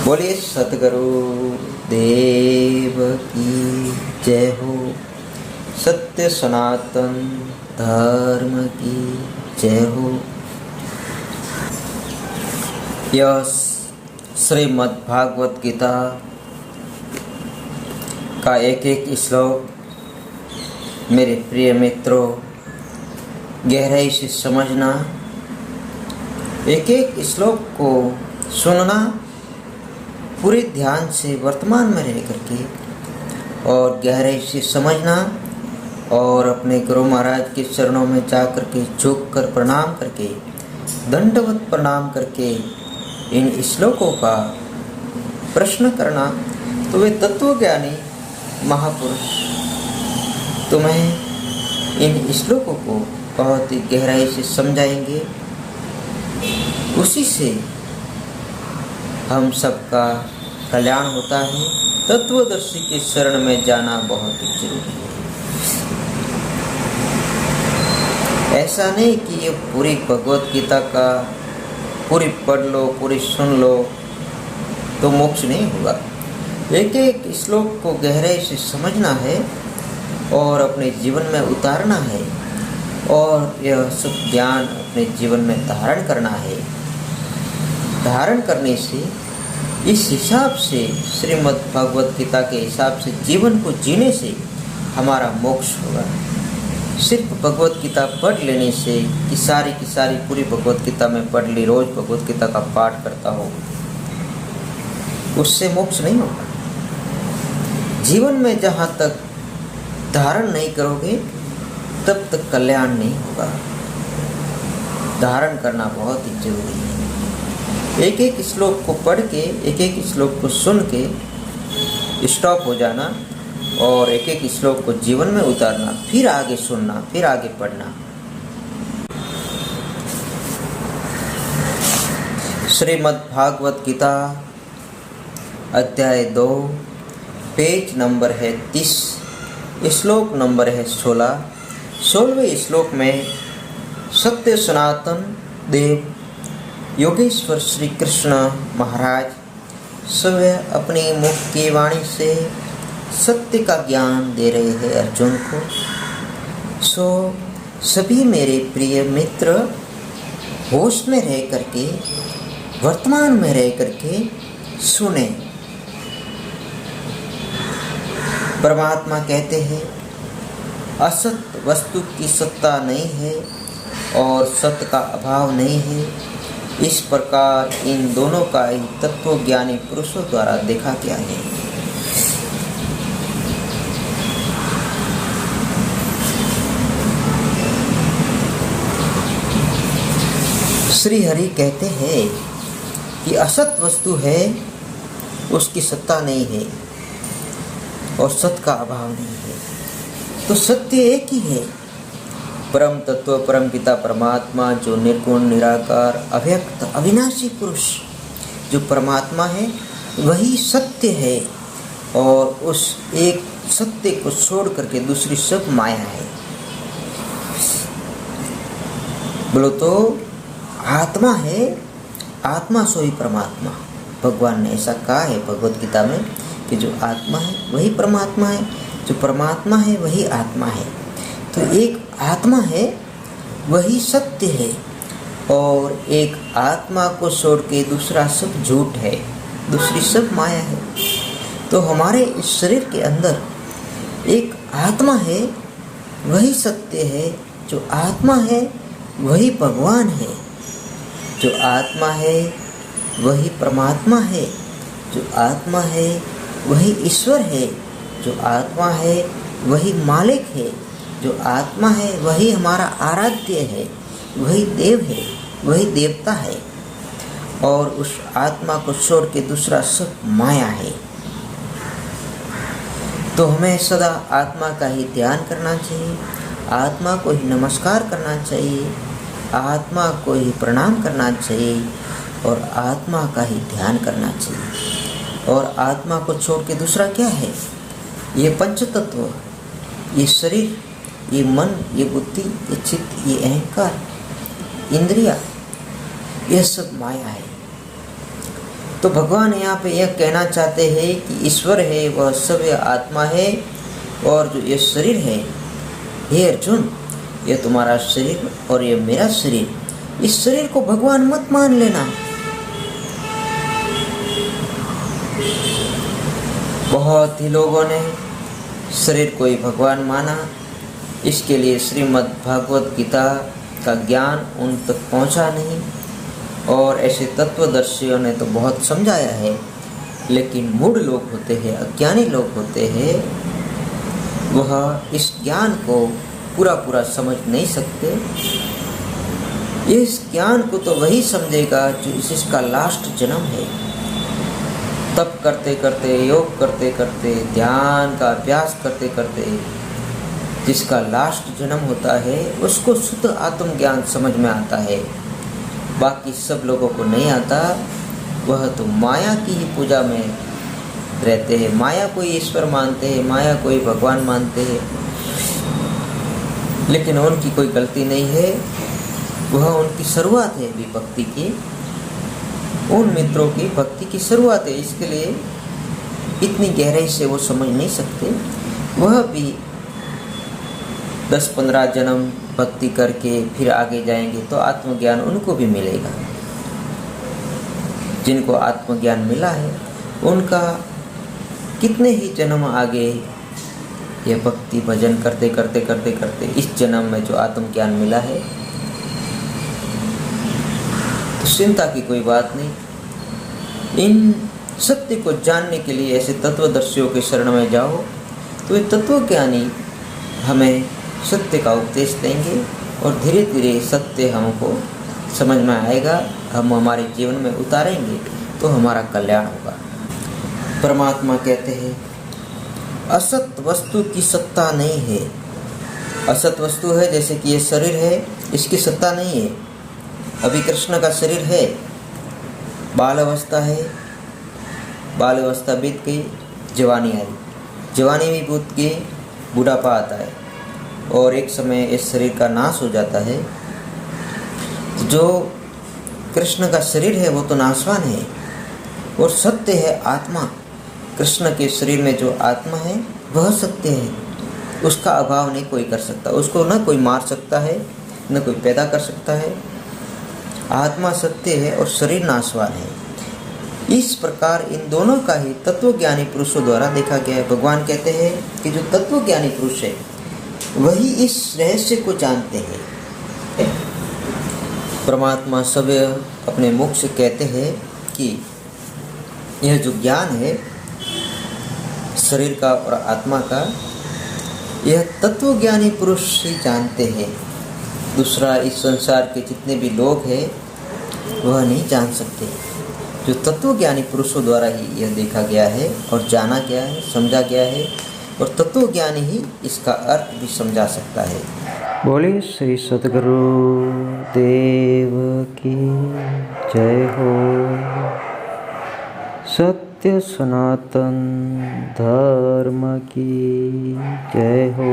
बोलिए सतगुरु देव की जय हो। सत्य सनातन धर्म की जय हो। यह श्रीमद् भागवत गीता का एक एक श्लोक मेरे प्रिय मित्रों गहराई से समझना, एक एक श्लोक को सुनना पूरे ध्यान से वर्तमान में रह करके और गहराई से समझना और अपने गुरु महाराज के चरणों में जा करके झुक कर प्रणाम करके दंडवत प्रणाम करके इन श्लोकों का प्रश्न करना, तो वे तत्वज्ञानी महापुरुष तुम्हें इन श्लोकों को बहुत ही गहराई से समझाएंगे। उसी से हम सबका कल्याण होता है। तत्वदर्शी के शरण में जाना बहुत ही जरूरी है। ऐसा नहीं कि ये पूरी भगवत गीता का पूरी पढ़ लो, पूरी सुन लो तो मोक्ष नहीं होगा। एक एक श्लोक को गहराई से समझना है और अपने जीवन में उतारना है और यह सब ज्ञान अपने जीवन में धारण करना है। धारण करने से इस हिसाब से श्रीमद् भगवत गीता के हिसाब से जीवन को जीने से हमारा मोक्ष होगा। सिर्फ भगवत गीता पढ़ लेने से कि सारी पूरी भगवत गीता में पढ़ ली, रोज भगवत गीता का पाठ करता हो, उससे मोक्ष नहीं होगा। जीवन में जहाँ तक धारण नहीं करोगे तब तक कल्याण नहीं होगा। धारण करना बहुत ही जरूरी है। एक एक श्लोक को पढ़ के, एक एक श्लोक को सुन के स्टॉप हो जाना और एक एक श्लोक को जीवन में उतारना, फिर आगे सुनना, फिर आगे पढ़ना। श्रीमद् भागवत गीता अध्याय 2 पेज नंबर है 30, श्लोक नंबर है 16। 16वें श्लोक में सत्य सनातन देव योगेश्वर श्री कृष्ण महाराज स्वयं अपनी मुख की वाणी से सत्य का ज्ञान दे रहे हैं अर्जुन को। सो सभी मेरे प्रिय मित्र होश में रह करके, वर्तमान में रह करके सुने। परमात्मा कहते हैं असत वस्तु की सत्ता नहीं है और सत्य का अभाव नहीं है। इस प्रकार इन दोनों का ही तत्वज्ञानी पुरुषों द्वारा देखा गया है। श्री हरि कहते हैं कि असत वस्तु है उसकी सत्ता नहीं है और सत्य का अभाव नहीं है। तो सत्य एक ही है, परम तत्व परम पिता परमात्मा, जो निर्गुण निराकार अव्यक्त अविनाशी पुरुष जो परमात्मा है वही सत्य है। और उस एक सत्य को छोड़ करके दूसरी सब माया है। बोलो तो आत्मा है, आत्मा सोई परमात्मा। भगवान ने ऐसा कहा है भगवत गीता में कि जो आत्मा है वही परमात्मा है, जो परमात्मा है वही आत्मा है। तो एक आत्मा है वही सत्य है और एक आत्मा को छोड़ के दूसरा सब झूठ है, दूसरी सब माया है। तो हमारे इस शरीर के अंदर एक आत्मा है वही सत्य है, जो आत्मा है वही भगवान है, जो आत्मा है वही परमात्मा है, जो आत्मा है वही ईश्वर है, जो आत्मा है वही मालिक है, जो आत्मा है वही हमारा आराध्य है, वही देव है, वही देवता है। और उस आत्मा को छोड़ के दूसरा सब माया है। तो हमें सदा आत्मा का ही ध्यान करना चाहिए, आत्मा को ही नमस्कार करना चाहिए, आत्मा को ही प्रणाम करना चाहिए और आत्मा का ही ध्यान करना चाहिए। और आत्मा को छोड़ के दूसरा क्या है? ये पंच तत्व, ये शरीर, ये मन, ये बुद्धि, ये चित्त, ये अहंकार, इंद्रिया, यह सब माया है। तो भगवान यहाँ पे यह कहना चाहते हैं कि ईश्वर है वह सभ्य आत्मा है, और जो ये शरीर है, हे अर्जुन, ये तुम्हारा शरीर और ये मेरा शरीर, इस शरीर को भगवान मत मान लेना। बहुत ही लोगों ने शरीर को ही भगवान माना, इसके लिए श्रीमद् भागवत गीता का ज्ञान उन तक पहुंचा नहीं, और ऐसे तत्वदर्शियों ने तो बहुत समझाया है, लेकिन मूढ़ लोग होते हैं, अज्ञानी लोग होते हैं, वह इस ज्ञान को पूरा पूरा समझ नहीं सकते। इस ज्ञान को तो वही समझेगा जो इसका लास्ट जन्म है। तप करते करते, योग करते करते, ध्यान का अभ्यास करते करते जिसका लास्ट जन्म होता है, उसको शुद्ध आत्म ज्ञान समझ में आता है। बाकी सब लोगों को नहीं आता, वह तो माया की ही पूजा में रहते हैं, माया को ही ईश्वर मानते हैं, माया को ही भगवान मानते हैं। लेकिन उनकी कोई गलती नहीं है, वह उनकी शुरुआत है भी भक्ति की, उन मित्रों की भक्ति की शुरुआत है, इसके लिए इतनी गहराई से वो समझ नहीं सकते। वह भी 10-15 जन्म भक्ति करके फिर आगे जाएंगे तो आत्मज्ञान उनको भी मिलेगा। जिनको आत्मज्ञान मिला है उनका कितने ही जन्म आगे यह भक्ति भजन करते करते करते करते इस जन्म में जो आत्मज्ञान मिला है, तो चिंता की कोई बात नहीं। इन सत्य को जानने के लिए ऐसे तत्वदर्शियों के शरण में जाओ, तो ये तत्वज्ञानी हमें सत्य का उपदेश देंगे और धीरे धीरे सत्य हमको समझ में आएगा, हम हमारे जीवन में उतारेंगे तो हमारा कल्याण होगा। परमात्मा कहते हैं असत वस्तु की सत्ता नहीं है। असत वस्तु है जैसे कि ये शरीर है, इसकी सत्ता नहीं है। अभी कृष्ण का शरीर है, बाल अवस्था है, बाल अवस्था बीत गई, जवानी आई, जवानी भी बीत गई, बुढ़ापा आता है और एक समय इस शरीर का नाश हो जाता है। जो कृष्ण का शरीर है वो तो नाशवान है और सत्य है आत्मा। कृष्ण के शरीर में जो आत्मा है वह सत्य है, उसका अभाव नहीं कोई कर सकता, उसको न कोई मार सकता है न कोई पैदा कर सकता है। आत्मा सत्य है और शरीर नाशवान है। इस प्रकार इन दोनों का ही तत्वज्ञानी पुरुषों द्वारा देखा गया है। भगवान कहते हैं कि जो तत्वज्ञानी पुरुष है वही इस रहस्य को जानते हैं। परमात्मा सवय अपने मुख से कहते हैं कि यह जो ज्ञान है शरीर का और आत्मा का, यह तत्वज्ञानी पुरुष ही जानते हैं। दूसरा इस संसार के जितने भी लोग हैं वह नहीं जान सकते। जो तत्वज्ञानी पुरुषों द्वारा ही यह देखा गया है और जाना गया है, समझा गया है, और तत्वज्ञानी ही इसका अर्थ भी समझा सकता है। बोले श्री सद्गुरु देव की जय हो। सत्य सनातन धर्म की जय हो।